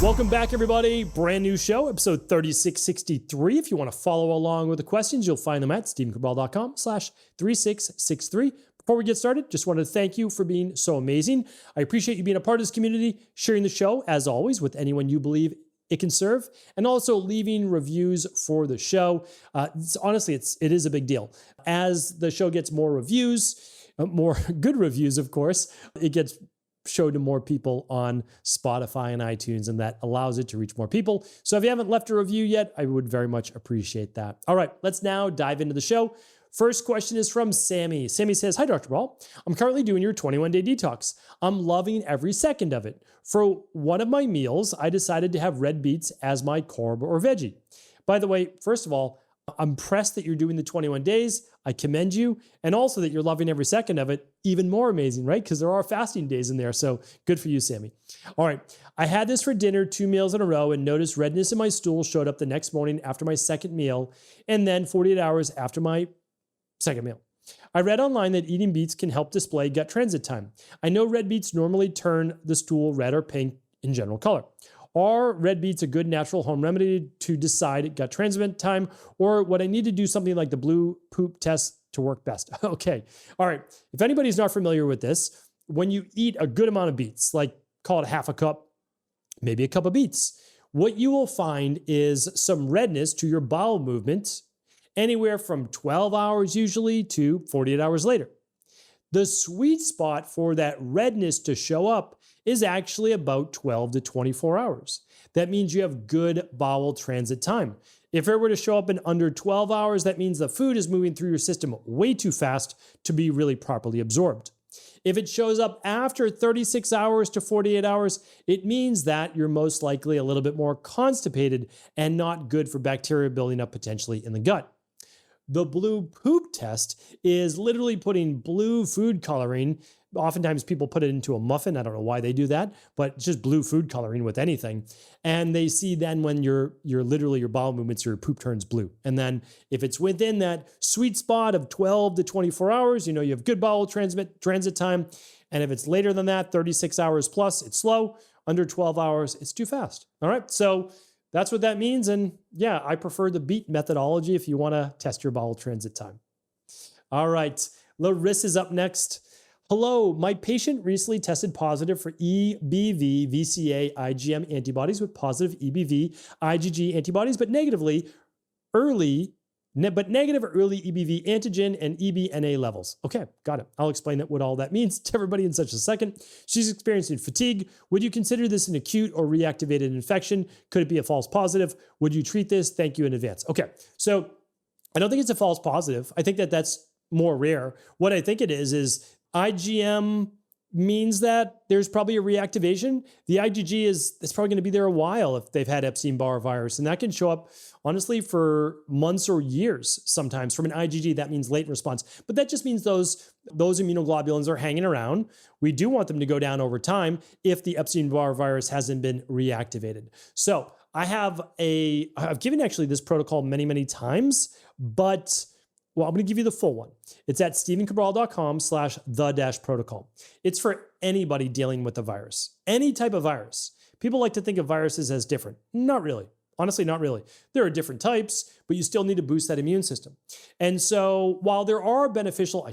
Welcome back, everybody. Brand new show, episode 3663. If you want to follow along with the questions, you'll find them at stephencabral.com/3663. Before we get started, just wanted to thank you for being so amazing. I appreciate you being a part of this community, sharing the show, as always, with anyone you believe it can serve, and also leaving reviews for the show. Honestly, it is a big deal. As the show gets more reviews, more good reviews, of course, it gets showed to more people on Spotify and iTunes, and that allows it to reach more people. So if you haven't left a review yet, I would very much appreciate that. All right, let's now dive into the show. First question is from Sammy. Sammy says, "Hi, Dr. Ball. I'm currently doing your 21-day detox. I'm loving every second of it. For one of my meals, I decided to have red beets as my carb or veggie. By the way, first of all, I'm impressed that you're doing the 21 days. I commend you. And also that you're loving every second of it. Even more amazing, right? Because there are fasting days in there. So good for you, Sammy. All right. I had this for dinner 2 meals in a row and noticed redness in my stool showed up the next morning after my second meal and then 48 hours after my second meal. I read online that eating beets can help display gut transit time. I know red beets normally turn the stool red or pink in general color. Are red beets a good natural home remedy to decide gut transit time, or would I need to do something like the blue poop test to work best?" Okay. All right. If anybody's not familiar with this, when you eat a good amount of beets, like call it half a cup, maybe a cup of beets, what you will find is some redness to your bowel movement anywhere from 12 hours usually to 48 hours later. The sweet spot for that redness to show up is actually about 12 to 24 hours. That means you have good bowel transit time. If it were to show up in under 12 hours, that means the food is moving through your system way too fast to be really properly absorbed. If it shows up after 36 hours to 48 hours, it means that you're most likely a little bit more constipated and not good for bacteria building up potentially in the gut. The blue poop test is literally putting blue food coloring. Oftentimes people put it into a muffin. I don't know why they do that, but it's just blue food coloring with anything. And they see then when you're literally your bowel movements, your poop turns blue. And then if it's within that sweet spot of 12 to 24 hours, you have good bowel transit time. And if it's later than that, 36 hours plus, it's slow. Under 12 hours, it's too fast. All right. So that's what that means. And yeah, I prefer the beet methodology if you want to test your bowel transit time. All right. Larissa's up next. "Hello, my patient recently tested positive for EBV VCA IgM antibodies with positive EBV IgG antibodies, but negative early EBV antigen and eBNA levels." Okay, got it. I'll explain what all that means to everybody in such a second. "She's experiencing fatigue. Would you consider this an acute or reactivated infection? Could it be a false positive? Would you treat this? Thank you in advance." Okay, so I don't think it's a false positive. I think that's more rare. What I think it is IgM means that there's probably a reactivation. The IgG it's probably going to be there a while if they've had Epstein-Barr virus, and that can show up honestly for months or years sometimes. From an IgG, that means late response, but that just means those immunoglobulins are hanging around. We do want them to go down over time if the Epstein-Barr virus hasn't been reactivated. So I've given actually this protocol many, many times, but I'm going to give you the full one. It's at stephencabral.com/the-protocol. It's for anybody dealing with the virus, any type of virus. People like to think of viruses as different. Not really. Honestly, not really. There are different types, but you still need to boost that immune system. And so while there are beneficial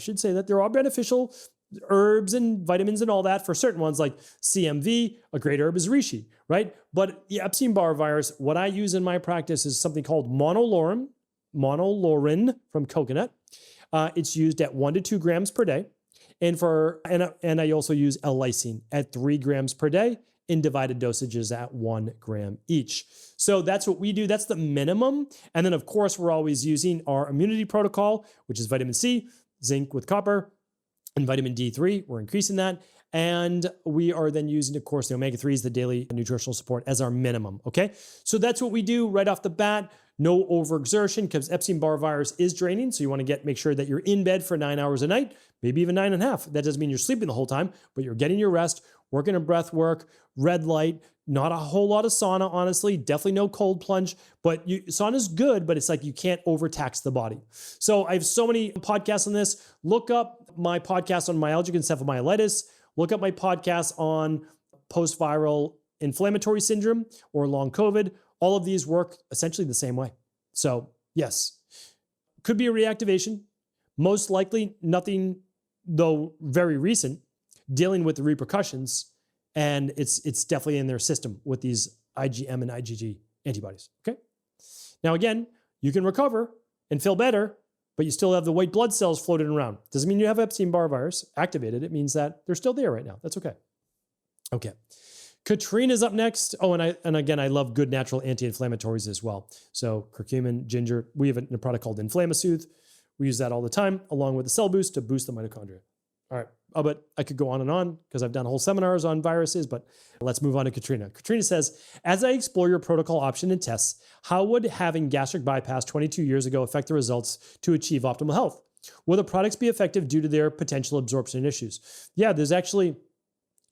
herbs and vitamins and all that for certain ones like CMV, a great herb is reishi, right? But the Epstein-Barr virus, what I use in my practice is something called monolaurin from coconut. It's used at 1 to 2 grams per day. And I also use L-lysine at 3 grams per day in divided dosages at 1 gram each. So that's what we do. That's the minimum. And then of course, we're always using our immunity protocol, which is vitamin C, zinc with copper, and vitamin D3. We're increasing that. And we are then using, of course, the omega-3s, the daily nutritional support as our minimum. Okay. So that's what we do right off the bat. No overexertion because Epstein-Barr virus is draining. So you want to make sure that you're in bed for 9 hours a night, maybe even 9.5. That doesn't mean you're sleeping the whole time, but you're getting your rest, working a breath work, red light, not a whole lot of sauna, honestly, definitely no cold plunge, but sauna is good, but it's like you can't overtax the body. So I have so many podcasts on this. Look up my podcast on myalgic encephalomyelitis. Look up my podcast on post-viral inflammatory syndrome or long COVID, all of these work essentially the same way. So yes, could be a reactivation. Most likely nothing, though very recent, dealing with the repercussions. And it's definitely in their system with these IgM and IgG antibodies. Okay. Now, again, you can recover and feel better, but you still have the white blood cells floating around. Doesn't mean you have Epstein-Barr virus activated. It means that they're still there right now. That's okay. Okay. Katrina's up next. Oh, and again, I love good natural anti-inflammatories as well. So curcumin, ginger. We have a product called InflamaSoothe. We use that all the time, along with the cell boost to boost the mitochondria. All right. Oh, but I could go on and on because I've done whole seminars on viruses, but let's move on to Katrina. Katrina says, as I explore your protocol option and tests, how would having gastric bypass 22 years ago affect the results to achieve optimal health? Will the products be effective due to their potential absorption issues? Yeah, there's actually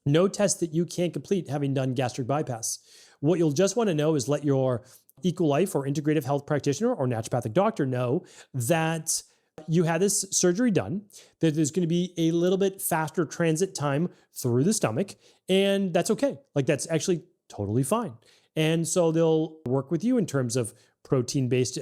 no test that you can't complete having done gastric bypass. What you'll just want to know is let your Equilife or integrative health practitioner or naturopathic doctor know that you had this surgery done, that there's going to be a little bit faster transit time through the stomach, and that's okay. Like that's actually totally fine. And so they'll work with you in terms of protein-based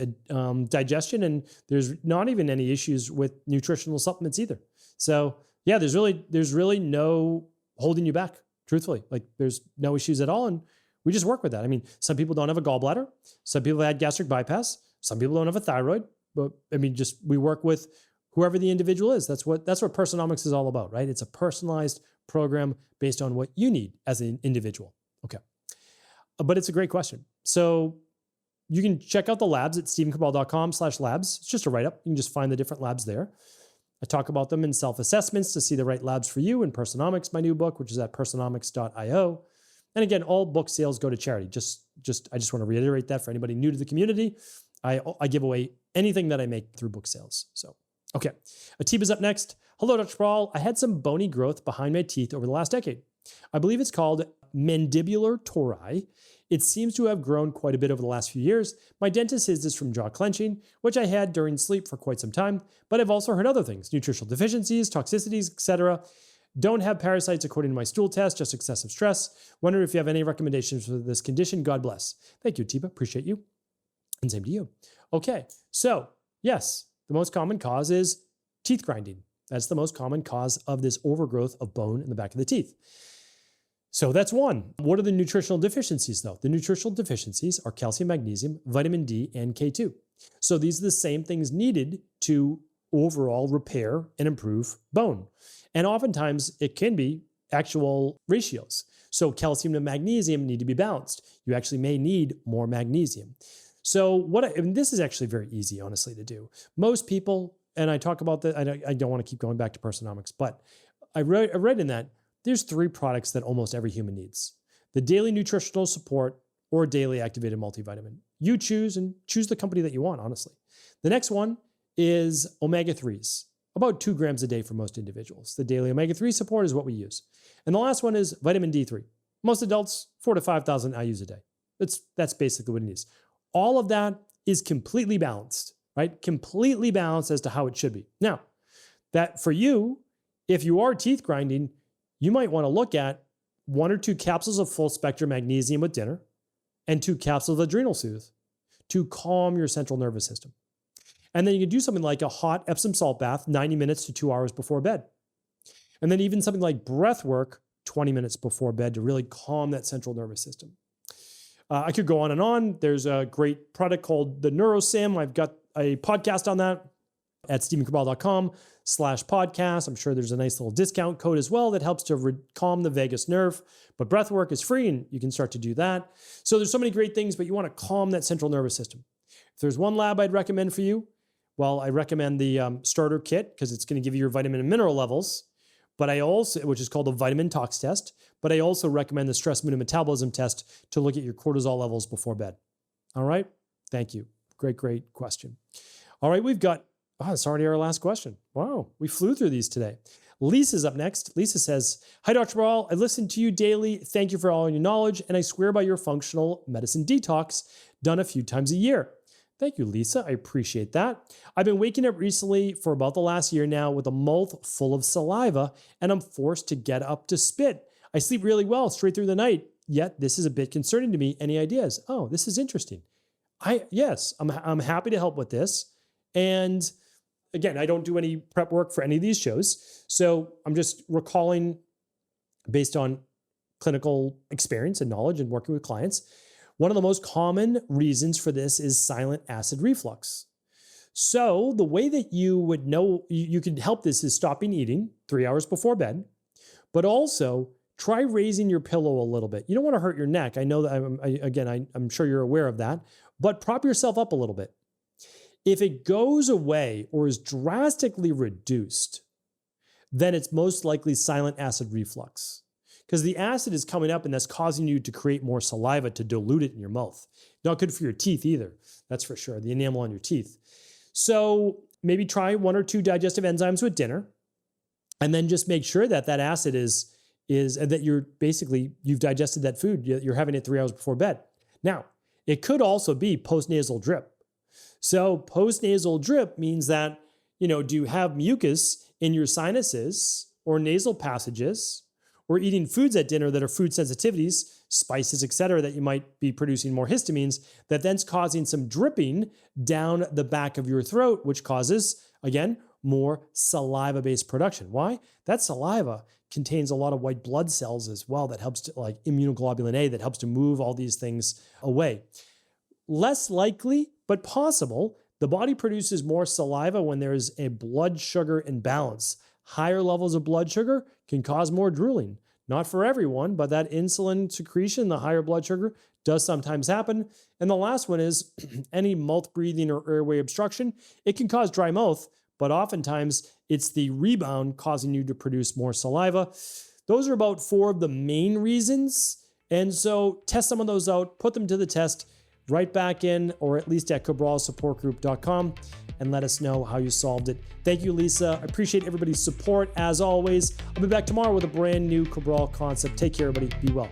digestion, and there's not even any issues with nutritional supplements either. So yeah, there's really no holding you back, truthfully. Like there's no issues at all, and we just work with that. I mean, some people don't have a gallbladder, some people had gastric bypass, some people don't have a thyroid. But I mean, just we work with whoever the individual is. That's what Personomics is all about, right? It's a personalized program based on what you need as an individual. Okay. But it's a great question. So you can check out the labs at stephencabral.com/labs. It's just a write-up. You can just find the different labs there. I talk about them in self-assessments to see the right labs for you in Personomics, my new book, which is at personomics.io. And again, all book sales go to charity. I just want to reiterate that for anybody new to the community. I give away anything that I make through book sales. So, okay. Atiba's up next. Hello, Dr. Cabral. I had some bony growth behind my teeth over the last decade. I believe it's called Mandibular Tori. It seems to have grown quite a bit over the last few years. My dentist says this from jaw clenching, which I had during sleep for quite some time, but I've also heard other things, nutritional deficiencies, toxicities, etc. Don't have parasites according to my stool test, just excessive stress. Wonder if you have any recommendations for this condition. God bless. Thank you, Atiba. Appreciate you. And same to you. Okay, so yes, the most common cause is teeth grinding. That's the most common cause of this overgrowth of bone in the back of the teeth. So that's one. What are the nutritional deficiencies though? The nutritional deficiencies are calcium, magnesium, vitamin D, and K2. So these are the same things needed to overall repair and improve bone. And oftentimes it can be actual ratios. So calcium to magnesium need to be balanced. You actually may need more magnesium. So and this is actually very easy, honestly, to do. Most people, and I talk about that, I don't want to keep going back to Personomics, but I read in that there's 3 products that almost every human needs. The daily nutritional support or daily activated multivitamin. You choose and choose the company that you want, honestly. The next one is omega-3s, about 2 grams a day for most individuals. The daily omega-3 support is what we use. And the last one is vitamin D3. Most adults, 4,000 to 5,000 IUs a day. That's basically what it is. All of that is completely balanced, right? Completely balanced as to how it should be. Now, that for you, if you are teeth grinding, you might want to look at 1 or 2 capsules of full spectrum magnesium with dinner and 2 capsules of Adrenal Soothe to calm your central nervous system. And then you can do something like a hot Epsom salt bath 90 minutes to 2 hours before bed. And then even something like breath work 20 minutes before bed to really calm that central nervous system. I could go on and on. There's a great product called the NeuroSim. I've got a podcast on that at stephencabral.com/podcast. I'm sure there's a nice little discount code as well that helps to calm the vagus nerve. But breath work is free and you can start to do that. So there's so many great things, but you want to calm that central nervous system. If there's one lab I'd recommend for you, well, I recommend the starter kit because it's going to give you your vitamin and mineral levels. But I also, which is called the vitamin tox test, but I also recommend the stress mood and metabolism test to look at your cortisol levels before bed. All right. Thank you. Great question. All right. We've got, it's already our last question. Wow. We flew through these today. Lisa's up next. Lisa says, hi, Dr. Cabral. I listen to you daily. Thank you for all your knowledge. And I swear by your functional medicine detox done a few times a year. Thank you, Lisa. I appreciate that. I've been waking up recently for about the last year now with a mouth full of saliva, and I'm forced to get up to spit. I sleep really well straight through the night. yet this is a bit concerning to me. Any ideas? Oh, this is interesting. I'm happy to help with this. And again, I don't do any prep work for any of these shows. So I'm just recalling based on clinical experience and knowledge and working with clients. One of the most common reasons for this is silent acid reflux. So the way that you would know you can help this is stopping eating 3 hours before bed, but also try raising your pillow a little bit. You don't want to hurt your neck. I know that I'm sure you're aware of that, but prop yourself up a little bit. If it goes away or is drastically reduced, then it's most likely silent acid reflux, because the acid is coming up and that's causing you to create more saliva to dilute it in your mouth. Not good for your teeth either. That's for sure. The enamel on your teeth. So maybe try 1 or 2 digestive enzymes with dinner, and then just make sure that that acid is that you've digested that food. You're having it 3 hours before bed. Now, it could also be postnasal drip. So postnasal drip means that, do you have mucus in your sinuses or nasal passages, or eating foods at dinner that are food sensitivities, spices, etc., that you might be producing more histamines, that then's causing some dripping down the back of your throat, which causes, again, more saliva-based production. Why? That saliva contains a lot of white blood cells as well that helps to, like immunoglobulin A, that helps to move all these things away. Less likely, but possible, the body produces more saliva when there is a blood sugar imbalance. Higher levels of blood sugar can cause more drooling. Not for everyone, but that insulin secretion, the higher blood sugar, does sometimes happen. And the last one is any mouth breathing or airway obstruction. It can cause dry mouth, but oftentimes it's the rebound causing you to produce more saliva. Those are about 4 of the main reasons. And so test some of those out, put them to the test, right back in, or at least at cabralsupportgroup.com, and let us know how you solved it. Thank you, Lisa. I appreciate everybody's support as always. I'll be back tomorrow with a brand new Cabral concept. Take care, everybody. Be well.